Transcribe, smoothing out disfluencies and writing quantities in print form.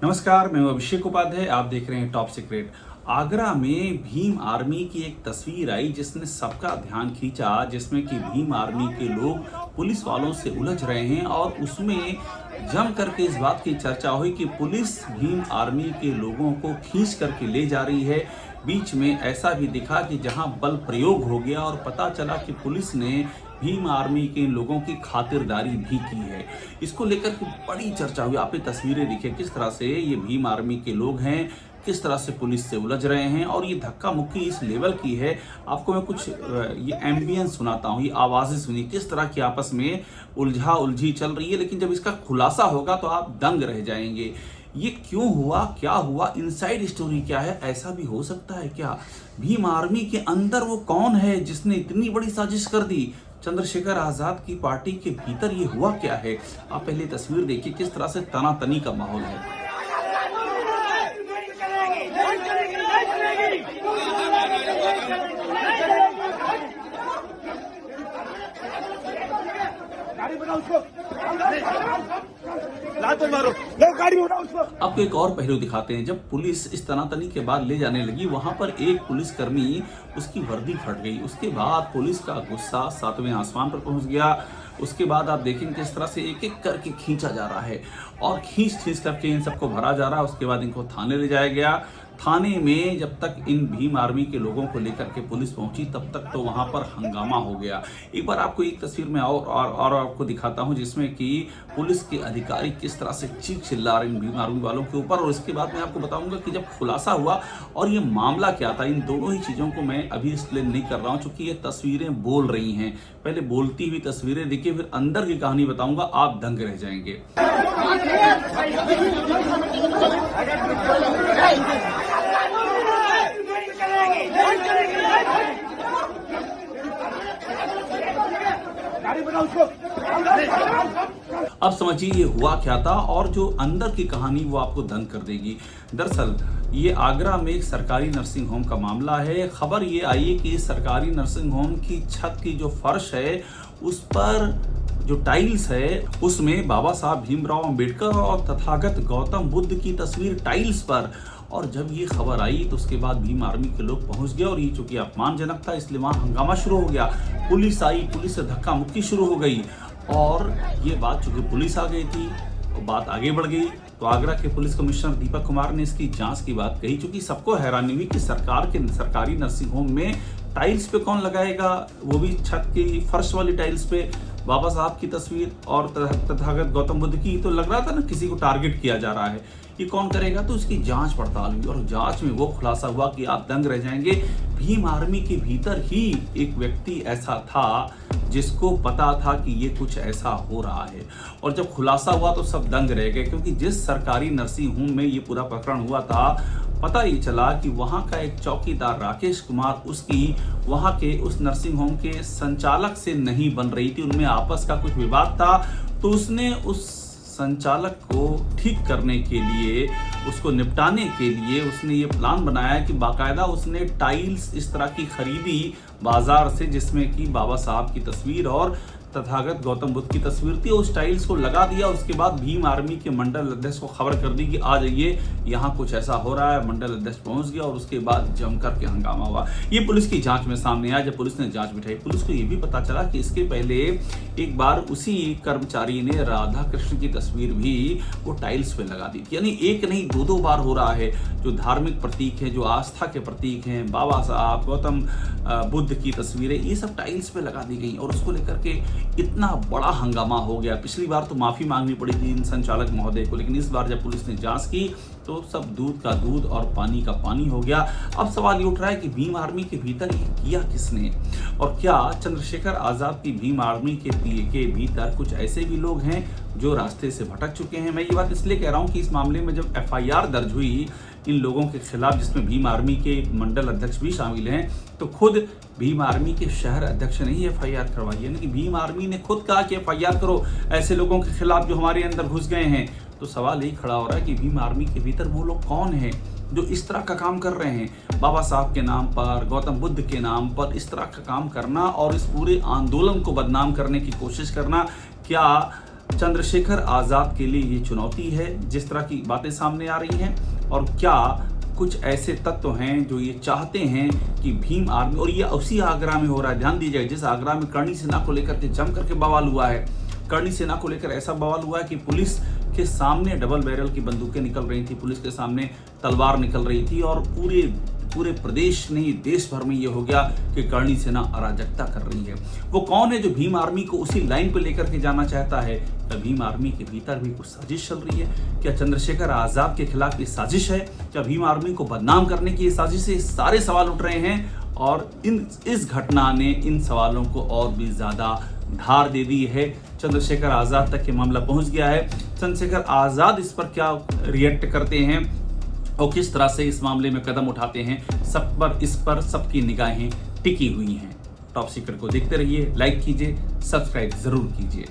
नमस्कार, मैं हूं अभिषेक उपाध्याय। आप देख रहे हैं टॉप सीक्रेट। आगरा में भीम आर्मी की एक तस्वीर आई जिसने सबका ध्यान खींचा, जिसमें कि भीम आर्मी के लोग पुलिस वालों से उलझ रहे हैं और उसमें जम करके इस बात की चर्चा हुई कि पुलिस भीम आर्मी के लोगों को खींच करके ले जा रही है। बीच में ऐसा भी दिखा कि जहां बल प्रयोग हो गया और पता चला कि पुलिस ने भीम आर्मी के लोगों की खातिरदारी भी की है। इसको लेकर के बड़ी चर्चा हुई। आप ये तस्वीरें देखिए किस तरह से ये भीम आर्मी के लोग हैं, किस तरह से पुलिस से उलझ रहे हैं और ये धक्का मुक्की इस लेवल की है। आपको मैं कुछ ये एम्बियंस सुनाता हूँ, ये आवाज़ें सुनिए किस तरह की आपस में उलझा उलझी चल रही है। लेकिन जब इसका खुलासा होगा तो आप दंग रह जाएंगे। ये क्यों हुआ, क्या हुआ, इनसाइड स्टोरी क्या है? ऐसा भी हो सकता है क्या? भीम आर्मी के अंदर वो कौन है जिसने इतनी बड़ी साजिश कर दी? चंद्रशेखर आजाद की पार्टी के भीतर ये हुआ क्या है? आप पहले तस्वीर देखिए किस तरह से तनातनी का माहौल है। आपको एक और पहलू दिखाते हैं। जब पुलिस इस तनातनी के बाद ले जाने लगी, वहां पर एक पुलिसकर्मी, उसकी वर्दी फट गई। उसके बाद पुलिस का गुस्सा सातवें आसमान पर पहुंच गया। उसके बाद आप देखेंगे किस तरह से एक एक करके खींचा जा रहा है और खींच करके इन सबको भरा जा रहा है। उसके बाद इनको थाने ले जाया गया। थाने में जब तक इन भीम आर्मी के लोगों को लेकर के पुलिस पहुंची तब तक तो वहां पर हंगामा हो गया। एक बार आपको एक तस्वीर में और आपको दिखाता हूं जिसमें कि पुलिस के अधिकारी किस तरह से चीख चिल्ला रहे हैं भीम आर्मी वालों के ऊपर। और इसके बाद मैं आपको बताऊंगा कि जब खुलासा हुआ और ये मामला क्या था। इन दोनों ही चीजों को मैं अभी एक्सप्लेन नहीं कर रहा हूं क्योंकि ये तस्वीरें बोल रही हैं। पहले बोलती हुई तस्वीरें देखिए, फिर अंदर की कहानी बताऊंगा, आप दंग रह जाएंगे। अब समझिए ये हुआ क्या था और जो अंदर की कहानी वो आपको दंग कर देगी। दरअसल ये आगरा में एक सरकारी नर्सिंग होम का मामला है। खबर ये आई है कि सरकारी नर्सिंग होम की छत की जो फर्श है उस पर जो टाइल्स है उसमें बाबा साहब भीमराव अंबेडकर और तथागत गौतम बुद्ध की तस्वीर टाइल्स पर। और जब ये खबर आई तो उसके बाद भीम आर्मी के लोग पहुंच गए और ये चूंकि अपमानजनक था इसलिए वहां हंगामा शुरू हो गया। पुलिस आई, पुलिस से धक्का मुक्की शुरू हो गई और ये बात चूंकि पुलिस आ गई थी तो बात आगे बढ़ गई। तो आगरा के पुलिस कमिश्नर दीपक कुमार ने इसकी जांच की बात कही। चूंकि सबको हैरानी हुई कि सरकारी नर्सिंग होम में टाइल्स पे कौन लगाएगा, वो भी छत की फर्श वाली टाइल्स पे बाबा साहब की तस्वीर और तथागत गौतम बुद्ध की। तो लग रहा था ना किसी को टारगेट किया जा रहा है, ये कौन करेगा। तो इसकी जांच पड़ताल हुई और जांच में वो खुलासा हुआ कि आप दंग रह जाएंगे। भीम आर्मी के भीतर ही एक व्यक्ति ऐसा था जिसको पता था कि ये कुछ ऐसा हो रहा है। और जब खुलासा हुआ तो सब दंग रह गए क्योंकि जिस सरकारी नर्सिंग होम में ये पूरा प्रकरण हुआ था, पता ही चला कि वहां का एक चौकीदार राकेश कुमार उसकी वहां के उस नर्सिंग होम के संचालक से नहीं बन रही थी। उनमें आपस का कुछ विवाद था। तो उसने उस संचालक को ठीक करने के लिए, उसको निपटाने के लिए उसने ये प्लान बनाया कि बाकायदा उसने टाइल्स इस तरह की खरीदी बाजार से जिसमें कि बाबा साहब की तस्वीर और तथागत गौतम बुद्ध की तस्वीर थी। उस टाइल्स को लगा दिया। उसके बाद भीम आर्मी के मंडल अध्यक्ष को खबर कर दी कि आ जाइए, यहाँ कुछ ऐसा हो रहा है। मंडल अध्यक्ष पहुंच गया और उसके बाद जमकर के हंगामा हुआ। ये पुलिस की जांच में सामने आया। जब पुलिस ने जांच बिठाई, पुलिस को यह भी पता चला कि इसके पहले एक बार उसी कर्मचारी ने राधा कृष्ण की तस्वीर भी वो टाइल्स पे लगा दी थी। यानी एक नहीं दो बार हो रहा है। जो धार्मिक प्रतीक है, जो आस्था के प्रतीक हैं, बाबा साहब, गौतम बुद्ध की तस्वीरें, ये सब टाइल्स पे लगा दी गई और उसको लेकर के इतना बड़ा हंगामा हो गया। पिछली बार तो माफी मांगनी पड़ी थी इन संचालक महोदय को, लेकिन इस बार जब पुलिस ने जांच की तो सब दूध का दूध और पानी का पानी हो गया। अब सवाल ये उठ रहा है कि भीम आर्मी के भीतर ये किया किसने, और क्या चंद्रशेखर आजाद की भीम आर्मी के भीतर कुछ ऐसे भी लोग हैं जो रास्ते से भटक चुके हैं। मैं ये बात इसलिए कह रहा हूँ कि इस मामले में जब FIR दर्ज हुई इन लोगों के खिलाफ, जिसमें भीम आर्मी के मंडल अध्यक्ष भी शामिल हैं, तो खुद भीम आर्मी के शहर अध्यक्ष ने ही FIR करवाई। यानी कि भीम आर्मी ने खुद कहा कि FIR करो ऐसे लोगों के खिलाफ जो हमारे अंदर घुस गए हैं। तो सवाल यही खड़ा हो रहा है कि भीम आर्मी के भीतर वो लोग कौन हैं जो इस तरह का काम कर रहे हैं। बाबा साहब के नाम पर, गौतम बुद्ध के नाम पर इस तरह का काम करना और इस पूरे आंदोलन को बदनाम करने की कोशिश करना, क्या चंद्रशेखर आजाद के लिए ये चुनौती है जिस तरह की बातें सामने आ रही हैं, और क्या कुछ ऐसे तत्व हैं जो ये चाहते हैं कि भीम आर्मी, और ये उसी आगरा में हो रहा है, ध्यान दीजिए, जिस आगरा में करणी सेना को लेकर के जम करके बवाल हुआ है। करणी सेना को लेकर ऐसा बवाल हुआ है कि पुलिस के सामने डबल बैरल की बंदूकें निकल रही थी, पुलिस के सामने तलवार निकल रही थी, और पूरे प्रदेश नहीं देश भर में ये हो गया कि करणी सेना अराजकता कर रही है। वो कौन है जो भीम आर्मी को उसी लाइन पे लेकर के जाना चाहता है? क्या भीम आर्मी के भीतर भी कुछ साजिश चल रही है? क्या चंद्रशेखर आजाद के खिलाफ ये साजिश है? क्या भीम आर्मी को बदनाम करने की ये साजिश है? सारे सवाल उठ रहे हैं, और इस घटना ने इन सवालों को और भी ज्यादा धार दे दी है। चंद्रशेखर आजाद तक ये मामला पहुंच गया है। चंद्रशेखर आजाद इस पर क्या रिएक्ट करते हैं और किस तरह से इस मामले में कदम उठाते हैं, इस पर सबकी निगाहें टिकी हुई हैं। टॉप सीक्रेट को देखते रहिए, लाइक कीजिए, सब्सक्राइब जरूर कीजिए।